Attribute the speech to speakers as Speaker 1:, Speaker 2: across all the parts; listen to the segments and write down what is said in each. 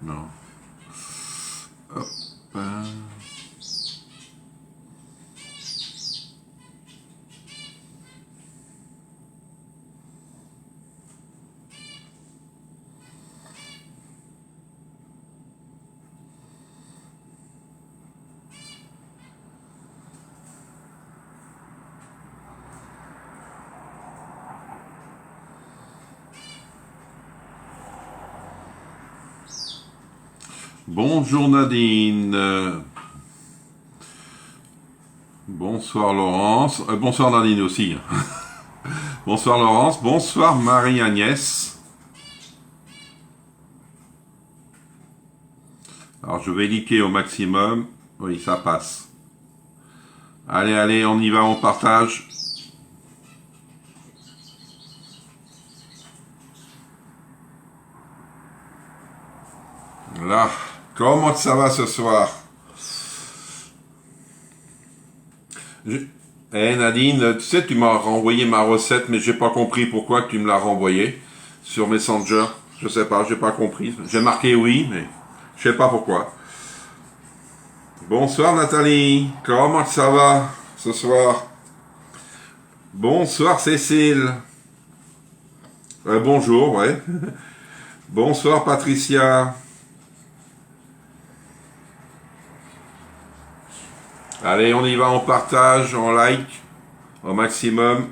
Speaker 1: Non. Hop. Bonjour Nadine. Bonsoir Laurence. Bonsoir Nadine aussi. Bonsoir Laurence. Bonsoir Marie-Agnès. Alors je vais liker au maximum. Oui, ça passe. Allez, allez, on y va, on partage. Là, comment ça va ce soir? Eh Nadine, tu sais, tu m'as renvoyé ma recette, mais j'ai pas compris pourquoi tu me l'as renvoyée sur Messenger. Je sais pas, j'ai pas compris. J'ai marqué oui, mais je sais pas pourquoi. Bonsoir Nathalie, comment ça va ce soir? Bonsoir Cécile. Bonjour, ouais. Bonsoir Patricia. Allez, on y va, on partage, on like au maximum.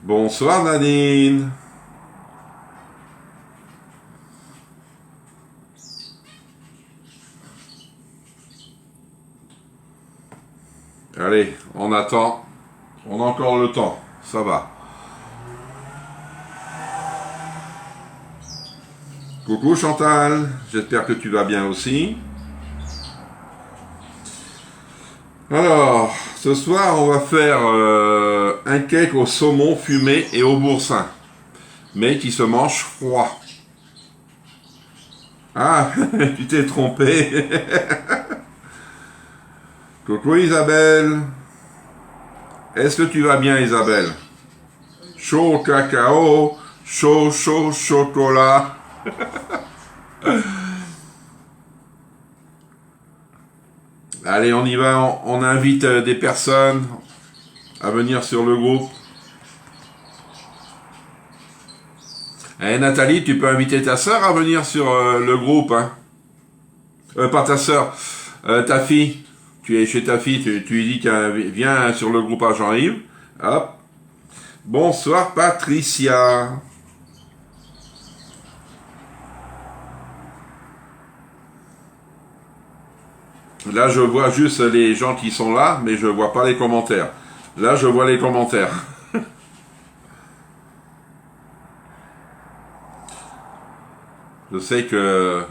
Speaker 1: Bonsoir Nadine. Allez, on attend. On a encore le temps, ça va. Coucou Chantal, j'espère que tu vas bien aussi. Alors, ce soir, on va faire un cake au saumon fumé et au boursin, mais qui se mange froid. Ah, tu t'es trompé. Coucou Isabelle. Est-ce que tu vas bien Isabelle? Chaud cacao, chaud chocolat. Allez, on y va, on invite des personnes à venir sur le groupe. Eh Nathalie, tu peux inviter ta sœur à venir sur le groupe, hein. Pas ta sœur, ta fille. Tu es chez ta fille, tu lui dis qu'elle vient sur le groupe à Jean-Yves. Hop. Bonsoir Patricia. Là, je vois juste les gens qui sont là, mais je vois pas les commentaires. Là, je vois les commentaires. Je sais que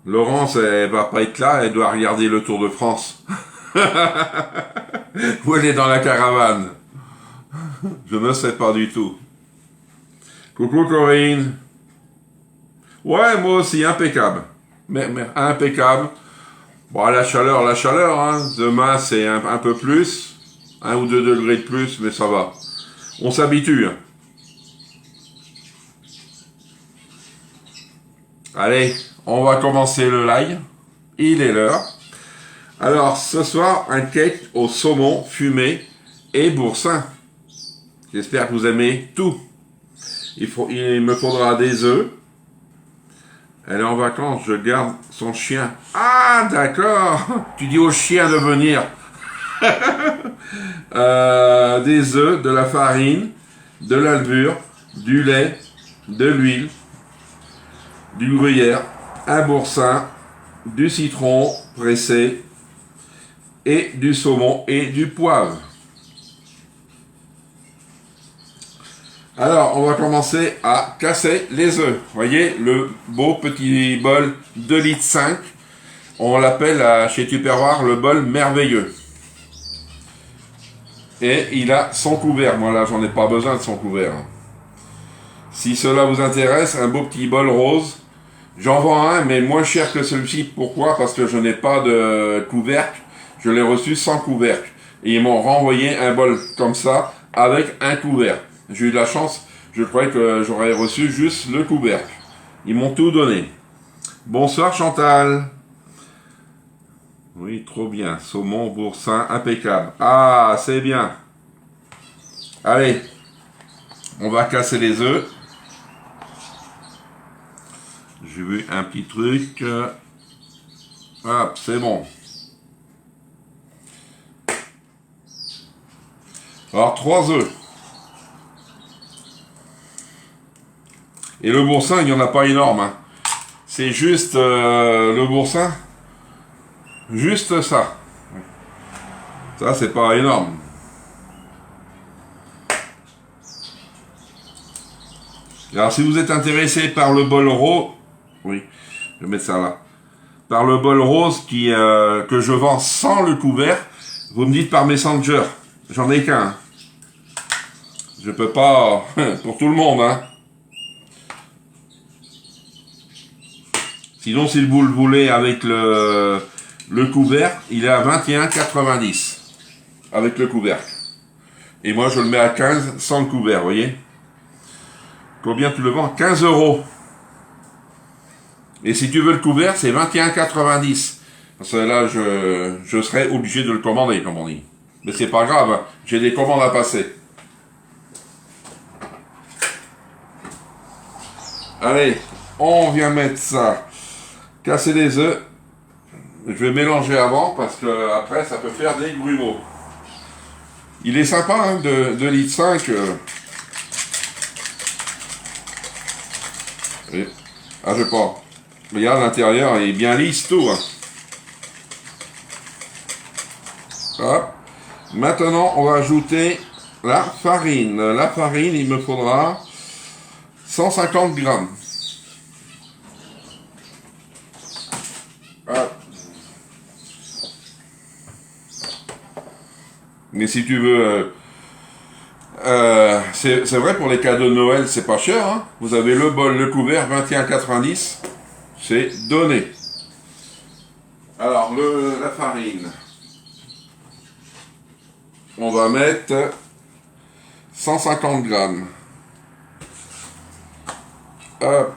Speaker 1: Laurence, elle va pas être là, elle doit regarder le Tour de France. Ou elle est dans la caravane. Je ne sais pas du tout. Coucou Corinne. Ouais, moi aussi, impeccable. Mais impeccable. Bon, la chaleur, hein. Demain, c'est un peu plus. 1 ou 2 degrés de plus, mais ça va. On s'habitue. Hein. Allez, on va commencer le live. Il est l'heure. Alors, ce soir, un cake au saumon fumé et boursin. J'espère que vous aimez tout. Il me faudra des œufs. Elle est en vacances, je garde son chien. Ah, d'accord. Tu dis au chien de venir. Des œufs, de la farine, de la levure, du lait, de l'huile, du gruyère, un boursin, du citron pressé et du saumon et du poivre. Alors, on va commencer à casser les œufs. Vous voyez, le beau petit bol 2,5 litres. On l'appelle chez Tupperware le bol merveilleux. Et il a son couvert. Moi là, j'en ai pas besoin de son couvert. Si cela vous intéresse, un beau petit bol rose. J'en vends un, mais moins cher que celui-ci. Pourquoi? Parce que je n'ai pas de couvercle. Je l'ai reçu sans couvercle. Et ils m'ont renvoyé un bol comme ça, avec un couvercle. J'ai eu de la chance. Je croyais que j'aurais reçu juste le couvercle. Ils m'ont tout donné. Bonsoir Chantal. Oui, trop bien. Saumon, boursin, impeccable. Ah, c'est bien. Allez, on va casser les œufs. J'ai vu un petit truc. Hop, c'est bon. Alors, 3 œufs. Et le boursin, il n'y en a pas énorme. Hein. C'est juste le boursin. Juste ça. Ça, c'est pas énorme. Alors, si vous êtes intéressé par le bol rose, oui, je vais mettre ça là. Par le bol rose que je vends sans le couvert, vous me dites par Messenger. J'en ai qu'un. Je peux pas pour tout le monde, hein. Sinon, si vous le voulez avec le couvercle, il est à 21,90 avec le couvercle. Et moi, je le mets à 15 sans le couvert, vous voyez. Combien tu le vends? 15 €. Et si tu veux le couvert, c'est 21,90. Parce que là, je serais obligé de le commander, comme on dit. Mais c'est pas grave, hein. J'ai des commandes à passer. Allez, on vient mettre ça. Casser les œufs. Je vais mélanger avant parce que après ça peut faire des grumeaux. Il est sympa, hein, de 2,5 litres. Oui. Ah, je sais pas. Regarde, l'intérieur il est bien lisse tout. Hein. Hop. Maintenant, on va ajouter la farine. La farine, il me faudra 150 grammes. Mais si tu veux, c'est vrai pour les cadeaux de Noël, c'est pas cher. Hein. Vous avez le bol, le couvert, 21,90. C'est donné. Alors, la farine. On va mettre 150 grammes. Hop.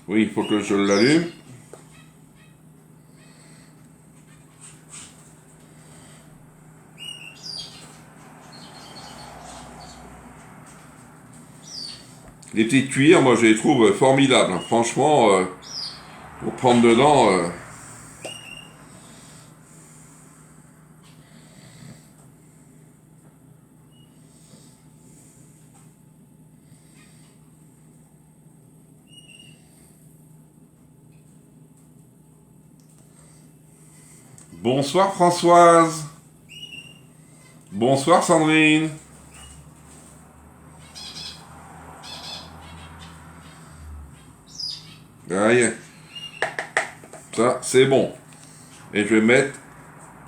Speaker 1: Oui, il faut que je l'allume. Les petites cuillères, moi je les trouve formidables. Hein. Franchement, pour prendre dedans... Bonsoir Françoise. Bonsoir Sandrine. Aïe. Ça, c'est bon. Et je vais mettre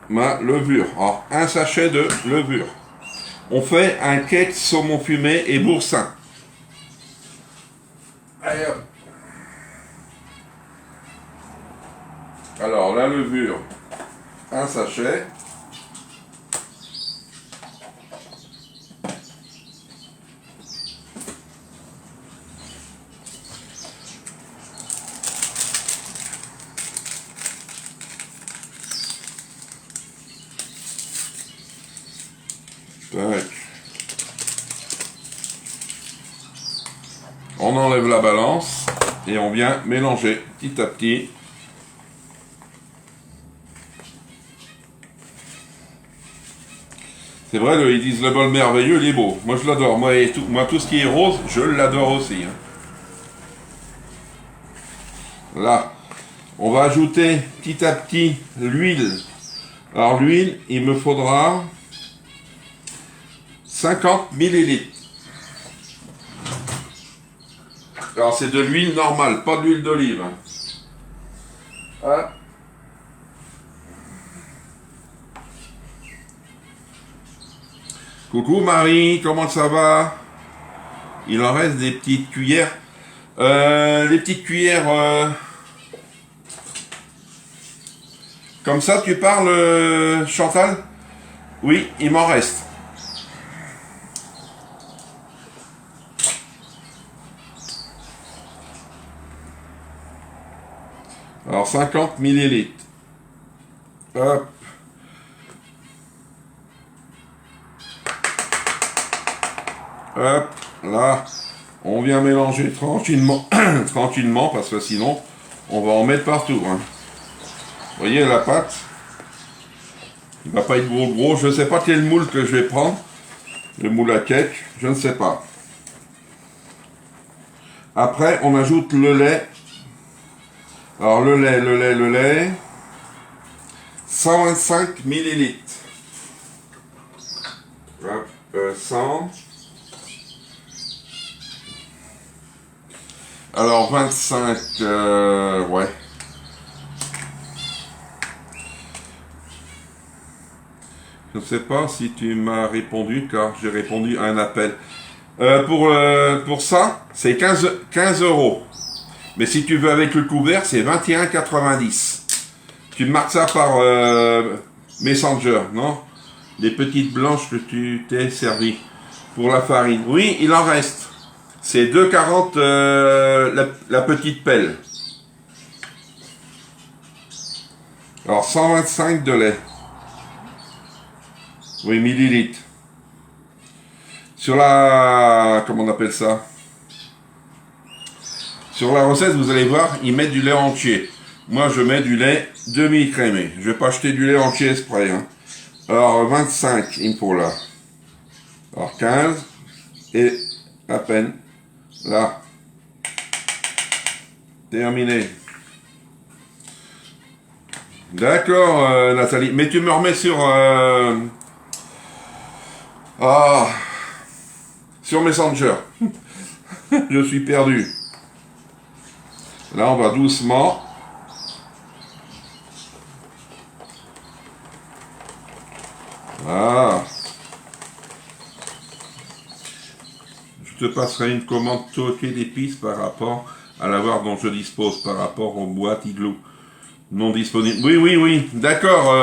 Speaker 1: ma levure. Alors, un sachet de levure. On fait un cake saumon fumé et boursin. Allez, hop. Alors, la levure, un sachet. enlève la balance et on vient mélanger petit à petit. C'est vrai, ils disent le bol merveilleux, il est beau. Moi je l'adore. Moi, tout ce qui est rose, je l'adore aussi. Hein. Là, on va ajouter petit à petit l'huile. Alors l'huile, il me faudra 50 millilitres. Alors c'est de l'huile normale, pas de l'huile d'olive. Ah. Coucou Marie, comment ça va? Il en reste des petites cuillères. Les petites cuillères... Comme ça, tu parles, Chantal? Oui, il m'en reste. Alors, 50 millilitres. Hop. Hop, là, on vient mélanger tranquillement, tranquillement, parce que sinon, on va en mettre partout. Hein. Vous voyez la pâte? Il va pas être gros. Je ne sais pas quel moule que je vais prendre. Le moule à cake, je ne sais pas. Après, on ajoute le lait. Alors, le lait. 125 millilitres. Hop, 100. Alors, 25, ouais. Je ne sais pas si tu m'as répondu, car j'ai répondu à un appel. Pour ça, c'est 15 €. Mais si tu veux avec le couvert, c'est 21,90 €. Tu me marques ça par Messenger, non? Les petites blanches que tu t'es servi pour la farine. Oui, il en reste. C'est 2,40 la petite pelle. Alors 125 de lait. Oui, millilitres. Sur la... Comment on appelle ça? Sur la recette, vous allez voir, ils mettent du lait entier. Moi, je mets du lait demi-crémé. Je vais pas acheter du lait entier exprès. Hein. Alors, 25, il me faut là. Alors, 15. Et à peine. Là. Terminé. D'accord, Nathalie. Mais tu me remets sur... sur Messenger. Je suis perdu. Là, on va doucement. Ah. Je te passerai une commande toquée d'épices par rapport à l'avoir dont je dispose, par rapport aux boîtes Igloo. Non disponible. Oui. D'accord,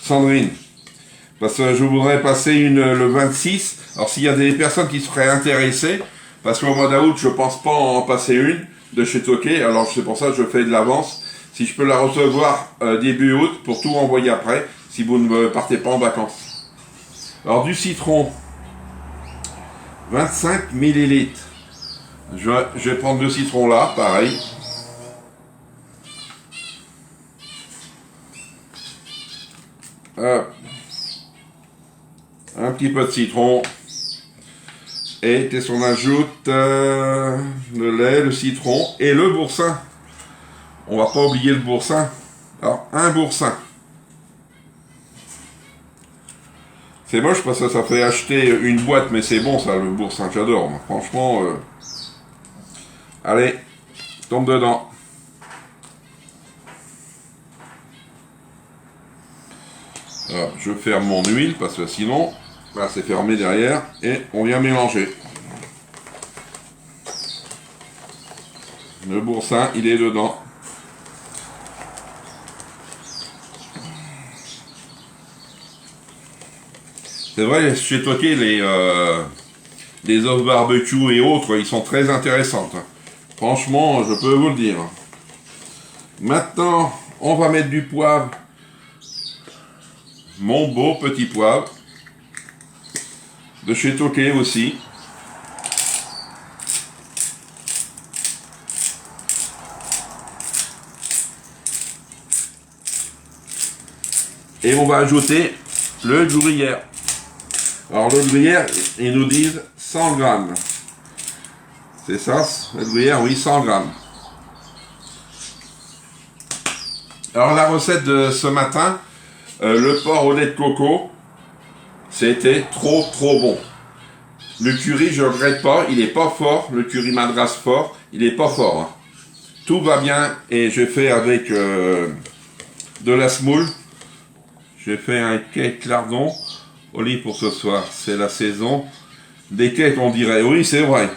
Speaker 1: Sandrine. Parce que je voudrais passer le 26. Alors s'il y a des personnes qui seraient intéressées, parce qu'au mois d'août, je pense pas en passer une de chez Toqué, alors c'est pour ça que je fais de l'avance. Si je peux la recevoir début août, pour tout envoyer après, si vous ne partez pas en vacances. Alors du citron, 25 millilitres. Je vais prendre le citron là, pareil. Hop. Un petit peu de citron. Et qu'est-ce qu'on ajoute? Le lait, le citron et le boursin. On va pas oublier le boursin. Alors, un boursin. C'est moche parce que ça fait acheter une boîte, mais c'est bon ça, le boursin, j'adore. Franchement, allez, tombe dedans. Alors, je ferme mon huile parce que sinon, là c'est fermé derrière et on vient mélanger. Le boursin, il est dedans. C'est vrai, chez Toqué, les offres barbecue et autres, ils sont très intéressantes. Franchement, je peux vous le dire. Maintenant, on va mettre du poivre. Mon beau petit poivre. De chez Toqué aussi. Et on va ajouter le gruyère. Alors le gruyère, ils nous disent 100 grammes. C'est ça, le gruyère, oui, 100 grammes. Alors la recette de ce matin, le porc au lait de coco, c'était trop bon. Le curry, je ne regrette pas, il n'est pas fort, le curry madras fort, il n'est pas fort. Hein. Tout va bien et j'ai fait avec de la semoule. J'ai fait un cake lardon au lit pour ce soir, c'est la saison. Des cakes on dirait, oui c'est vrai.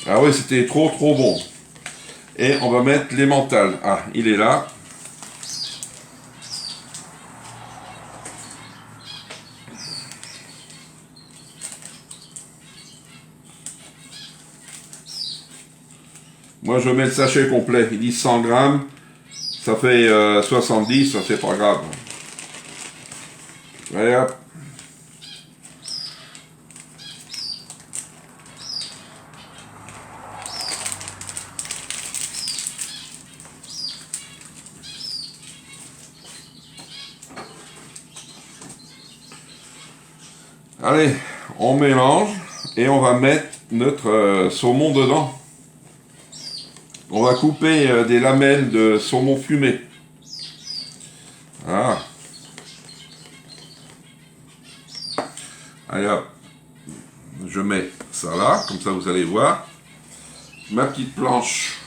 Speaker 1: Ah oui, c'était trop bon. Et on va mettre l'emmental. Ah, il est là. Moi, je mets le sachet complet. Il dit 100 grammes. Ça fait 70, ça c'est pas grave. Allez hop. Allez, on mélange et on va mettre notre saumon dedans. On va couper des lamelles de saumon fumé. Voilà. Allez hop. Je mets ça là, comme ça vous allez voir. Ma petite planche.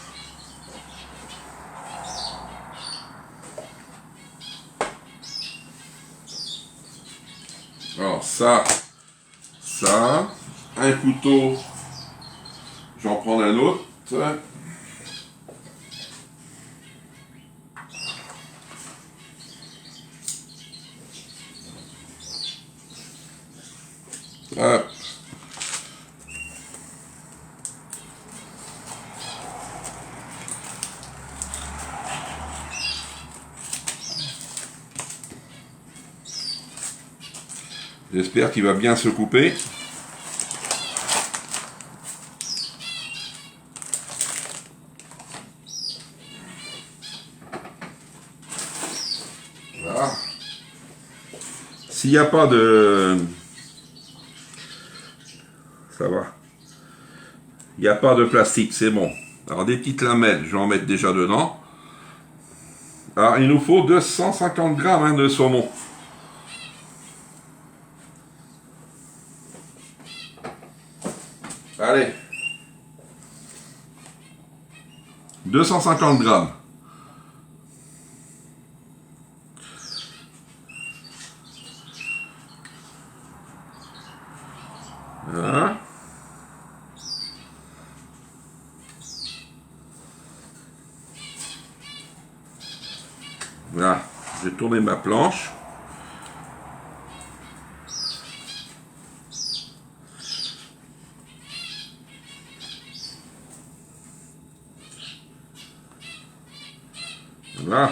Speaker 1: Alors ça, un couteau, j'en prends un autre. Hop. J'espère qu'il va bien se couper. Voilà. S'il n'y a pas de... Ça va. Il n'y a pas de plastique, c'est bon. Alors des petites lamelles, je vais en mettre déjà dedans. Alors il nous faut 250 grammes hein, de saumon. Allez. 250 grammes. Voilà. Voilà. J'ai tourné ma planche. Voilà.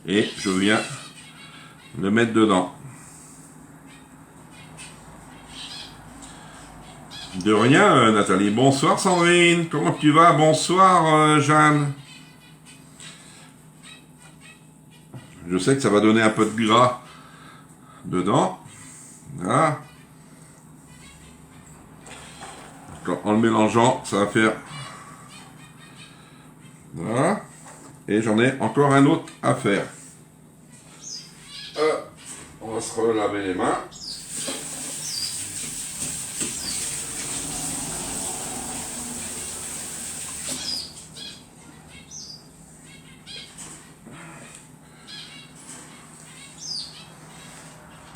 Speaker 1: Et je viens le mettre dedans. De rien, Nathalie. Bonsoir, Sandrine. Comment tu vas? Bonsoir, Jeanne. Je sais que ça va donner un peu de gras dedans. Voilà. En le mélangeant, ça va faire... Voilà. Et j'en ai encore un autre à faire. On va se relaver les mains.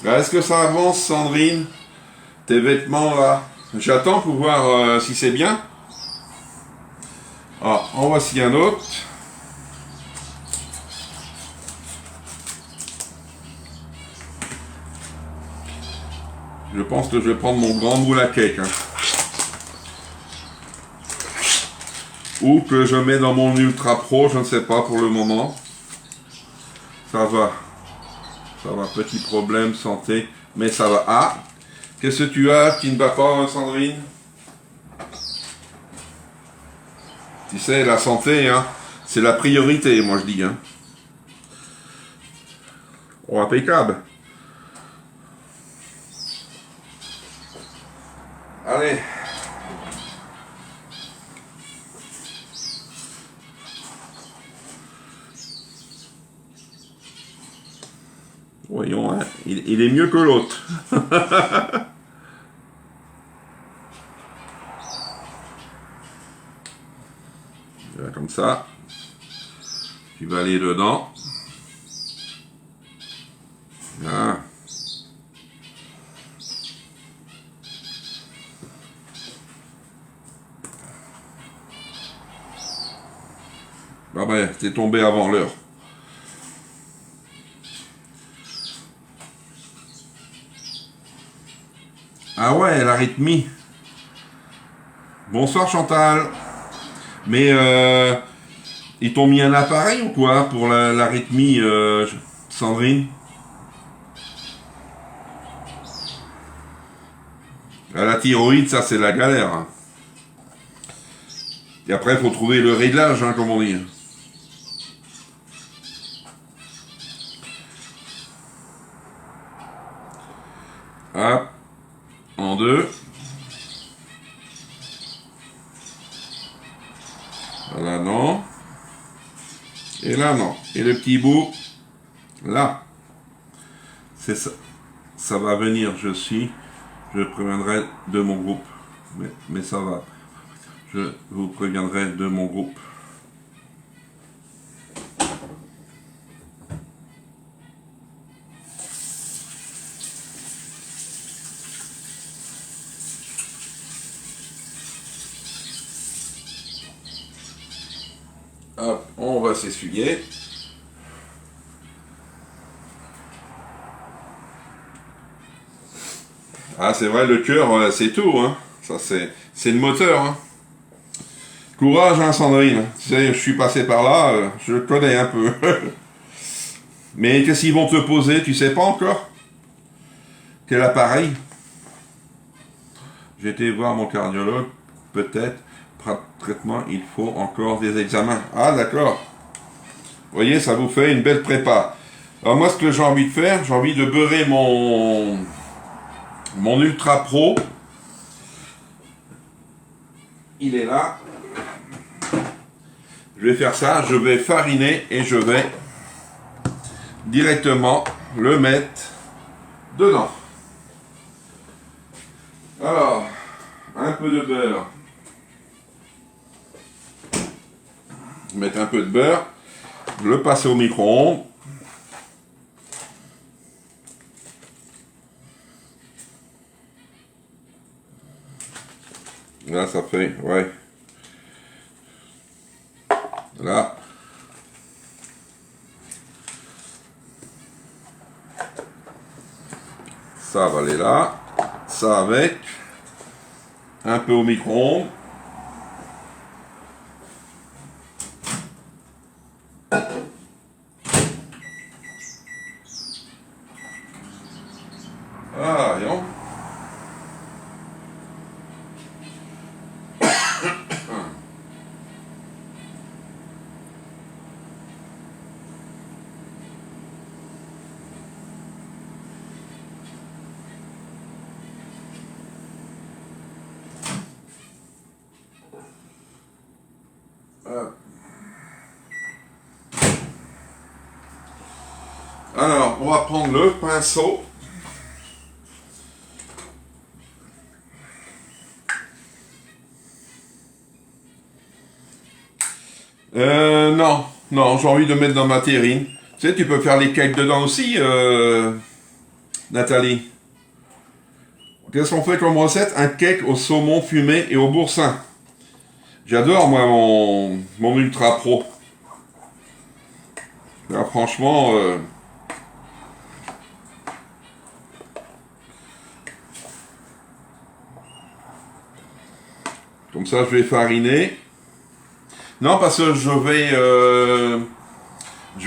Speaker 1: Est-ce que ça avance, Sandrine? Tes vêtements là? J'attends pour voir si c'est bien. Ah, en voici un autre. Je pense que je vais prendre mon grand moule à cake. Hein. Ou que je mets dans mon Ultra Pro, je ne sais pas pour le moment. Ça va. Ça va, petit problème, santé. Mais ça va. Ah, qu'est-ce que tu as qui ne va pas, Sandrine? Tu sais, la santé, hein, c'est la priorité, moi je dis. Hein. Oh, impeccable. Allez. Voyons, hein. Il est mieux que l'autre. Comme ça. Tu vas aller dedans. Voilà. Ah ben, t'es tombé avant l'heure. Ah ouais, l'arythmie. Bonsoir Chantal. Mais ils t'ont mis un appareil ou quoi pour l'arythmie, Sandrine? La thyroïde, ça c'est la galère. Hein. Et après, il faut trouver le réglage, hein, comme on dit. Hop, en deux. Voilà, non. Et là, non. Et le petit bout, là. C'est ça. Ça va venir, je préviendrai de mon groupe. Mais ça va. Je vous préviendrai de mon groupe. Hop, on va s'essuyer. Ah, c'est vrai, le cœur, c'est tout, hein. Ça, c'est le moteur, hein. Courage, hein, Sandrine. Tu sais, je suis passé par là, je connais un peu. Mais qu'est-ce qu'ils vont te poser, tu sais pas encore? Quel appareil? J'ai été voir mon cardiologue, peut-être, traitement, il faut encore des examens. Ah, d'accord. Vous voyez, ça vous fait une belle prépa. Alors moi, ce que j'ai envie de faire, j'ai envie de beurrer mon Ultra Pro. Il est là. Je vais faire ça, je vais fariner et je vais directement le mettre dedans. Alors, un peu de beurre. Mettre un peu de beurre, le passer au micro-ondes. Là, ça fait, ouais. Là. Ça va aller là. Ça avec. Un peu au micro-ondes. Ah, voyons. Alors, on va prendre le pinceau. Non, j'ai envie de mettre dans ma terrine. Tu sais, tu peux faire les cakes dedans aussi, Nathalie. Qu'est-ce qu'on fait comme recette? Un cake au saumon fumé et au boursin. J'adore, moi, mon Ultra Pro. Là, franchement... Comme ça, je vais fariner. Non, parce que je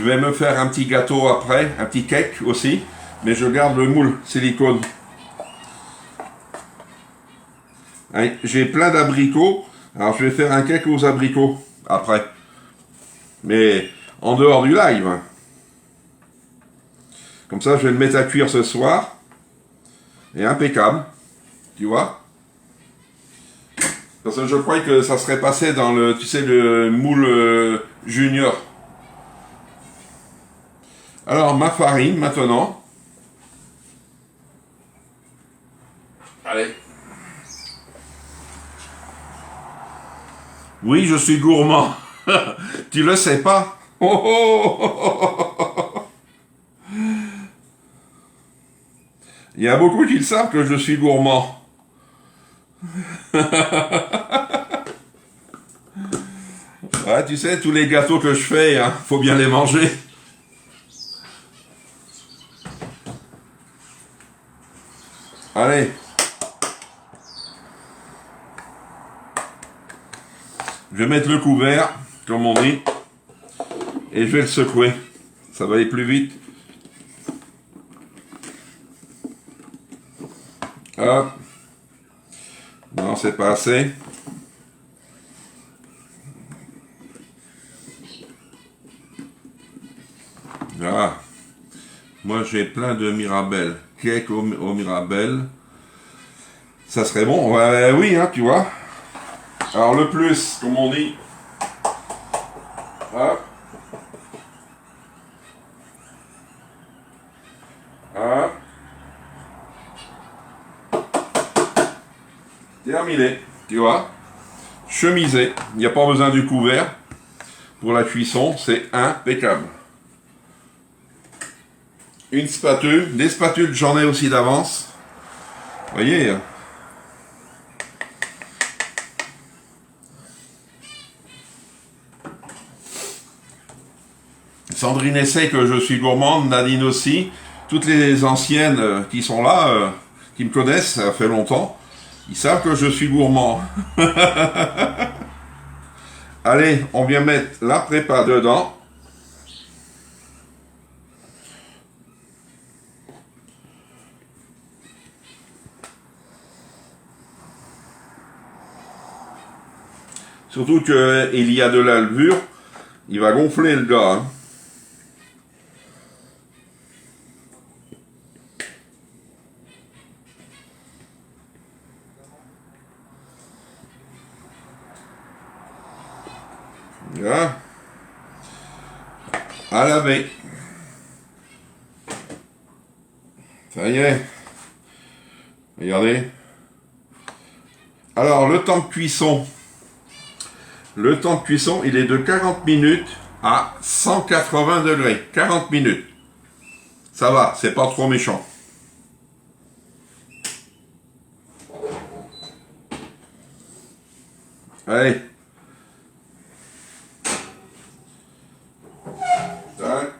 Speaker 1: vais me faire un petit gâteau après, un petit cake aussi. Mais je garde le moule silicone. J'ai plein d'abricots. Alors, je vais faire un cake aux abricots après. Mais en dehors du live. Comme ça, je vais le mettre à cuire ce soir. Et impeccable. Tu vois? Parce que je croyais que ça serait passé dans le, tu sais, le moule junior. Alors, ma farine, maintenant. Allez. Oui, je suis gourmand. Tu le sais pas? Oh, oh, oh, oh. Il y a beaucoup qui le savent que je suis gourmand. Ouais, tu sais, tous les gâteaux que je fais, hein, faut bien les manger. Allez. Je vais mettre le couvert, comme on dit, et je vais le secouer. Ça va aller plus vite. Hop. Non, c'est pas assez. Voilà. Moi, j'ai plein de Mirabelle. Cake au Mirabelle. Ça serait bon. Ouais, oui, hein, tu vois. Alors, le plus, comme on dit. Hop. Hop. Terminé, tu vois. Chemisé. Il n'y a pas besoin du couvert. Pour la cuisson, c'est impeccable. Une spatule. Des spatules, j'en ai aussi d'avance. Vous voyez. Sandrine sait que je suis gourmande, Nadine aussi. Toutes les anciennes qui sont là, qui me connaissent, ça fait longtemps, ils savent que je suis gourmand. Allez, on vient mettre la prépa dedans. Surtout qu'il y a de la levure, il va gonfler le gars. Hein. Voilà. À laver. Ça y est. Regardez. Alors, le temps de cuisson. Le temps de cuisson, il est de 40 minutes à 180 degrés. 40 minutes. Ça va, c'est pas trop méchant. Allez. Tac.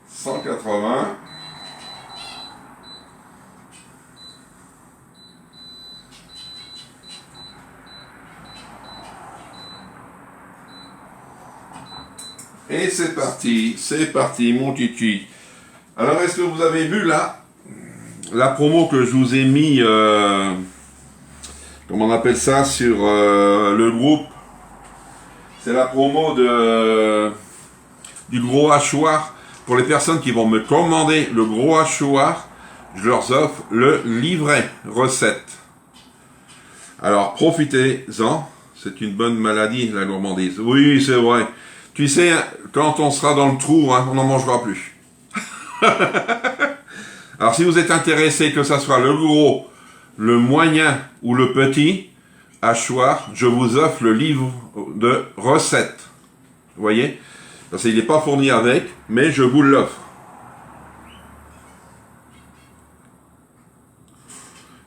Speaker 1: 180. Et c'est parti, mon titi. Alors, est-ce que vous avez vu là, la promo que je vous ai mis, comment on appelle ça, sur le groupe? C'est la promo du gros hachoir. Pour les personnes qui vont me commander le gros hachoir, je leur offre le livret recette. Alors, profitez-en. C'est une bonne maladie, la gourmandise. Oui, c'est vrai. Tu sais, quand on sera dans le trou, hein, on n'en mangera plus. Alors, si vous êtes intéressé, que ça soit le gros, le moyen ou le petit hachoir, je vous offre le livre de recettes. Vous voyez? Parce qu'il n'est pas fourni avec, mais je vous l'offre.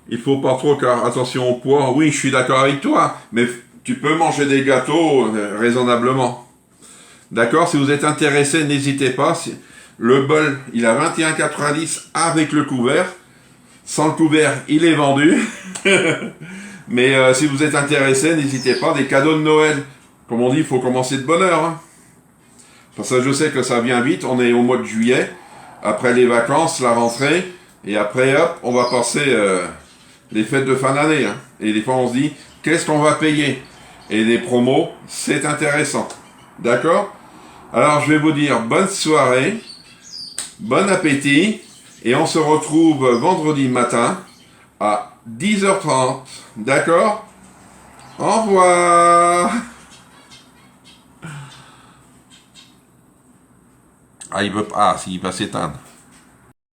Speaker 1: Il faut pas trop, car attention au poids. Oui, je suis d'accord avec toi, mais tu peux manger des gâteaux raisonnablement. D'accord? Si vous êtes intéressé, n'hésitez pas. Le bol, il a 21,90 avec le couvert. Sans le couvert, il est vendu. Mais si vous êtes intéressé, n'hésitez pas. Des cadeaux de Noël. Comme on dit, il faut commencer de bonne heure. Hein. Parce que je sais que ça vient vite. On est au mois de juillet. Après les vacances, la rentrée. Et après, hop, on va passer les fêtes de fin d'année. Hein. Et des fois, on se dit, qu'est-ce qu'on va payer? Et les promos, c'est intéressant. D'accord? Alors, je vais vous dire bonne soirée. Bon appétit. Et on se retrouve vendredi matin à 10h30. D'accord? Au revoir. Ah, il veut pas. Ah, il va s'éteindre.